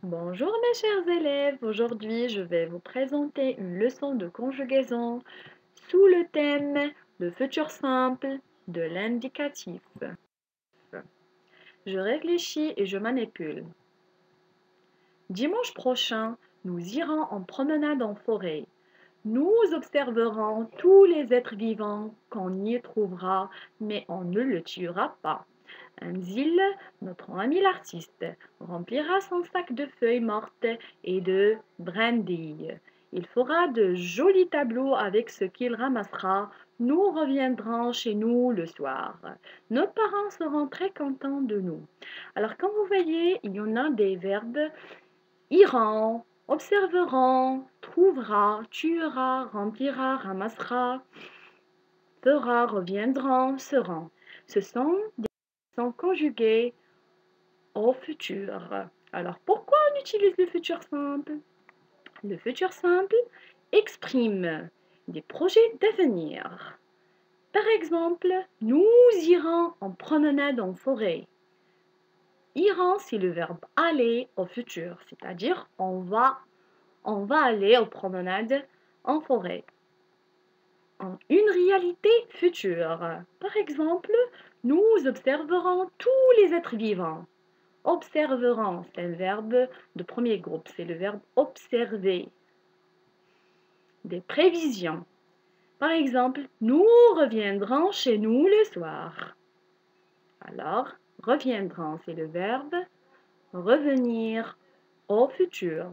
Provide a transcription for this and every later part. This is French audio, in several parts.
Bonjour mes chers élèves, aujourd'hui je vais vous présenter une leçon de conjugaison sous le thème le futur simple de l'indicatif. Je réfléchis et je manipule. Dimanche prochain, nous irons en promenade en forêt. Nous observerons tous les êtres vivants qu'on y trouvera, mais on ne le tuera pas. Amzil, notre ami l'artiste, remplira son sac de feuilles mortes et de brindilles. Il fera de jolis tableaux avec ce qu'il ramassera. Nous reviendrons chez nous le soir. Nos parents seront très contents de nous. Alors, comme vous voyez, il y en a des verbes iront, observeront, trouvera, tuera, remplira, ramassera, fera, reviendront, seront. Ce sont des sont conjugués au futur. Alors, pourquoi on utilise le futur simple? Le futur simple exprime des projets d'avenir. Par exemple, nous irons en promenade en forêt. Irons, c'est le verbe aller au futur, c'est-à-dire on va aller aux promenades en forêt. Une réalité future. Par exemple, nous observerons tous les êtres vivants. Observeront, c'est un verbe de premier groupe, c'est le verbe observer. Des prévisions. Par exemple, nous reviendrons chez nous le soir. Alors, reviendront, c'est le verbe revenir au futur.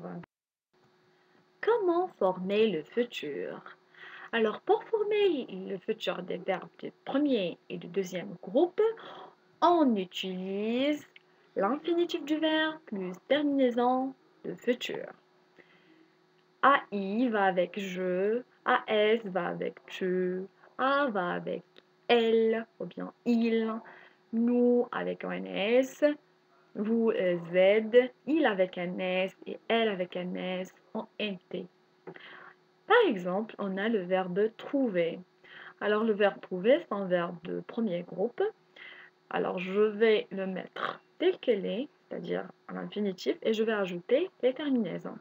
Comment former le futur? Alors, pour former le futur des verbes du premier et du deuxième groupe, on utilise l'infinitif du verbe plus terminaison de futur. AI va avec je, AS va avec tu, A va avec elle ou bien il, nous avec un S, vous Z, il avec un S et elle avec un S en NT. Par exemple, on a le verbe trouver. Alors le verbe trouver, c'est un verbe de premier groupe. Alors je vais le mettre tel qu'il est, c'est-à-dire à l'infinitif, et je vais ajouter les terminaisons.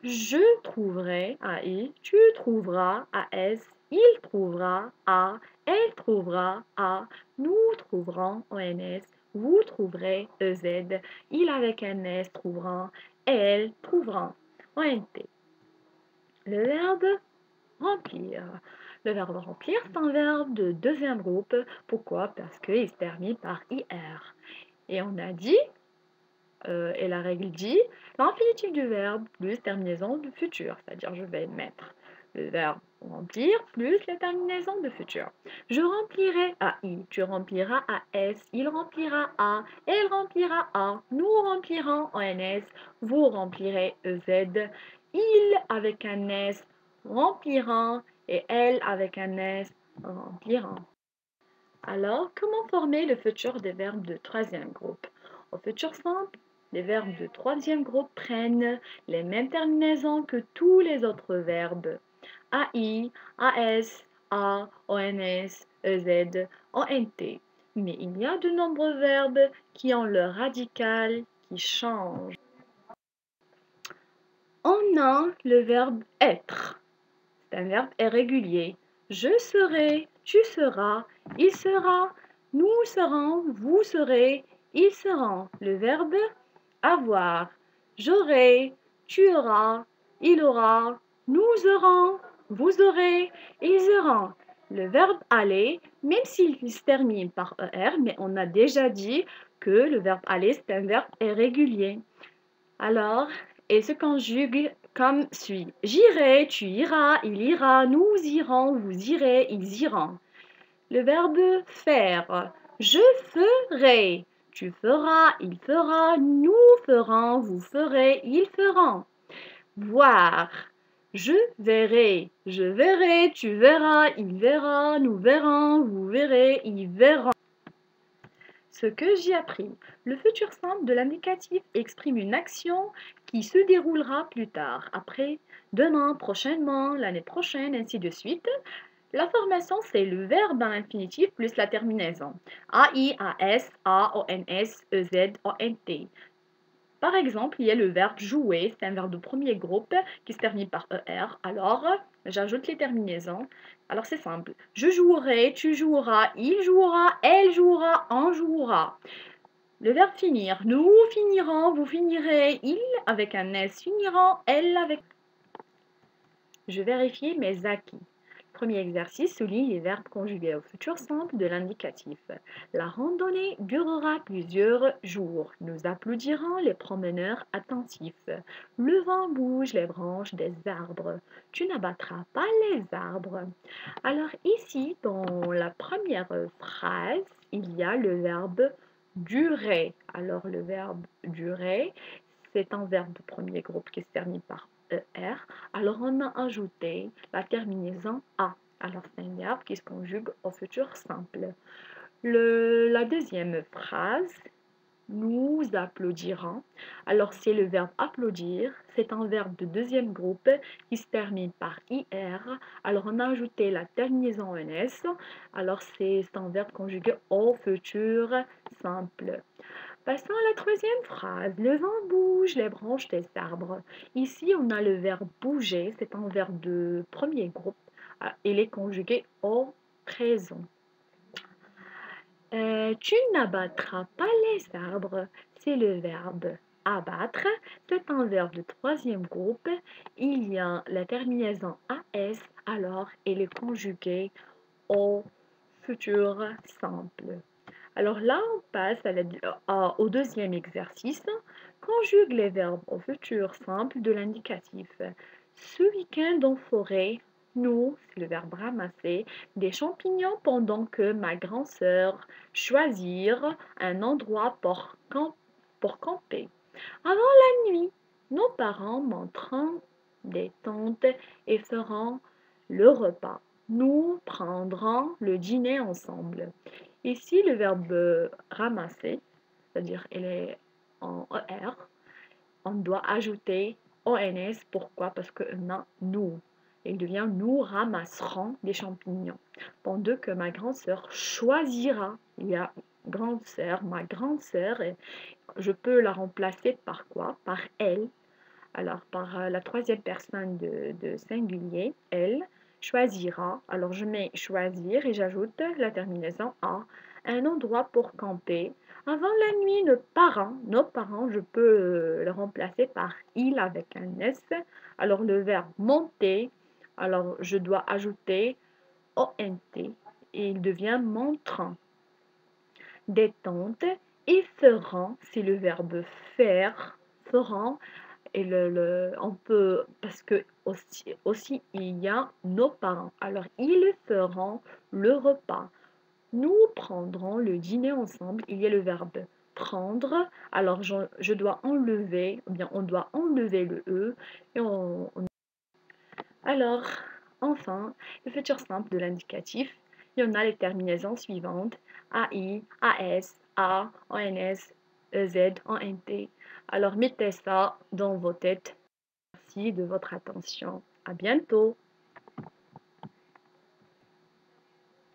Je trouverai AI, tu trouveras AS, il trouvera A, elle trouvera A, nous trouverons ONS, vous trouverez EZ, il avec un S trouvera, elle trouvera ONT. Le verbe remplir. Le verbe remplir, c'est un verbe de deuxième groupe. Pourquoi? Parce qu'il se termine par IR. Et on a dit, et la règle dit, l'infinitif du verbe plus terminaison de futur. C'est-à-dire, je vais mettre le verbe remplir plus la terminaison de futur. Je remplirai AI, tu rempliras AS, il remplira A, elle remplira A, nous remplirons ONS, vous remplirez EZ, il avec un S rempliront et elle avec un S rempliront. Alors, comment former le futur des verbes de troisième groupe? Au futur simple, les verbes de troisième groupe prennent les mêmes terminaisons que tous les autres verbes. AI, AS, A, ONS, EZ, ONT. Mais il y a de nombreux verbes qui ont leur radical qui change. On a le verbe être. C'est un verbe irrégulier. Je serai, tu seras, il sera, nous serons, vous serez, ils seront. Le verbe avoir. J'aurai, tu auras, il aura, nous aurons, vous aurez, ils auront. Le verbe aller, même s'il se termine par ER, mais on a déjà dit que le verbe aller, c'est un verbe irrégulier. Alors, il se conjugue comme suit. J'irai, tu iras, il ira, nous irons, vous irez, ils iront. Le verbe faire. Je ferai. Tu feras, il fera, nous ferons, vous ferez, ils feront. Voir. Je verrai. Je verrai, tu verras, il verra, nous verrons, vous verrez, ils verront. Ce que j'ai appris. Le futur simple de l'indicatif exprime une action qui se déroulera plus tard, après, demain, prochainement, l'année prochaine, ainsi de suite. La formation, c'est le verbe à l'infinitif plus la terminaison. A-I, A-S, A, O-N-S, E-Z, O-N-T. Par exemple, il y a le verbe jouer, c'est un verbe de premier groupe qui se termine par ER. Alors, j'ajoute les terminaisons. Alors, c'est simple. Je jouerai, tu joueras, il jouera, elle jouera, on jouera. Le verbe finir. Nous finirons, vous finirez, il avec un S finiront, elle avec... Je vérifie mes acquis. Premier exercice, souligne les verbes conjugués au futur simple de l'indicatif. La randonnée durera plusieurs jours. Nous applaudirons les promeneurs attentifs. Le vent bouge les branches des arbres. Tu n'abattras pas les arbres. Alors ici, dans la première phrase, il y a le verbe durer. Alors le verbe durer, c'est un verbe de premier groupe qui se termine par ER. Alors on a ajouté la terminaison A. Alors c'est un verbe qui se conjugue au futur simple. La deuxième phrase, nous applaudirons. Alors c'est le verbe applaudir. C'est un verbe de deuxième groupe qui se termine par IR. Alors on a ajouté la terminaison NS. Alors c'est un verbe conjugué au futur simple. Passons à la troisième phrase. Le vent bouge les branches des arbres. Ici, on a le verbe bouger. C'est un verbe de premier groupe. Il est conjugué au présent. Tu n'abattras pas les arbres. C'est le verbe abattre. C'est un verbe de troisième groupe. Il y a la terminaison AS. Alors, il est conjugué au futur simple. Alors là, on passe au deuxième exercice. Conjugue les verbes au futur simple de l'indicatif. Ce week-end en forêt, nous, c'est le verbe ramasser, des champignons pendant que ma grande sœur choisir un endroit pour camper. Avant la nuit, nos parents monteront des tentes et feront le repas. Nous prendrons le dîner ensemble. Ici, le verbe ramasser, c'est-à-dire il est en ER, on doit ajouter ONS. Pourquoi? Parce que nous. Il devient nous ramasserons des champignons. Pendant que ma grande sœur choisira. Il y a grande sœur, ma grande sœur, et je peux la remplacer par quoi? Par elle. Alors, par la troisième personne de singulier, elle choisira. Alors, je mets choisir et j'ajoute la terminaison a. Un endroit pour camper. Avant la nuit, nos parents, je peux le remplacer par il avec un S. Alors, le verbe monter, alors je dois ajouter ONT et il devient montrant. Détente et feront, c'est le verbe faire, feront. Et on peut, parce que aussi il y a nos parents. Alors, ils feront le repas. Nous prendrons le dîner ensemble. Il y a le verbe prendre. Alors, je dois enlever, ou bien on doit enlever le E. Et Alors, enfin, le futur simple de l'indicatif. Il y en a les terminaisons suivantes. AI, AS, A, ONS, EZ, ONT. Alors, mettez ça dans vos têtes. Merci de votre attention. À bientôt.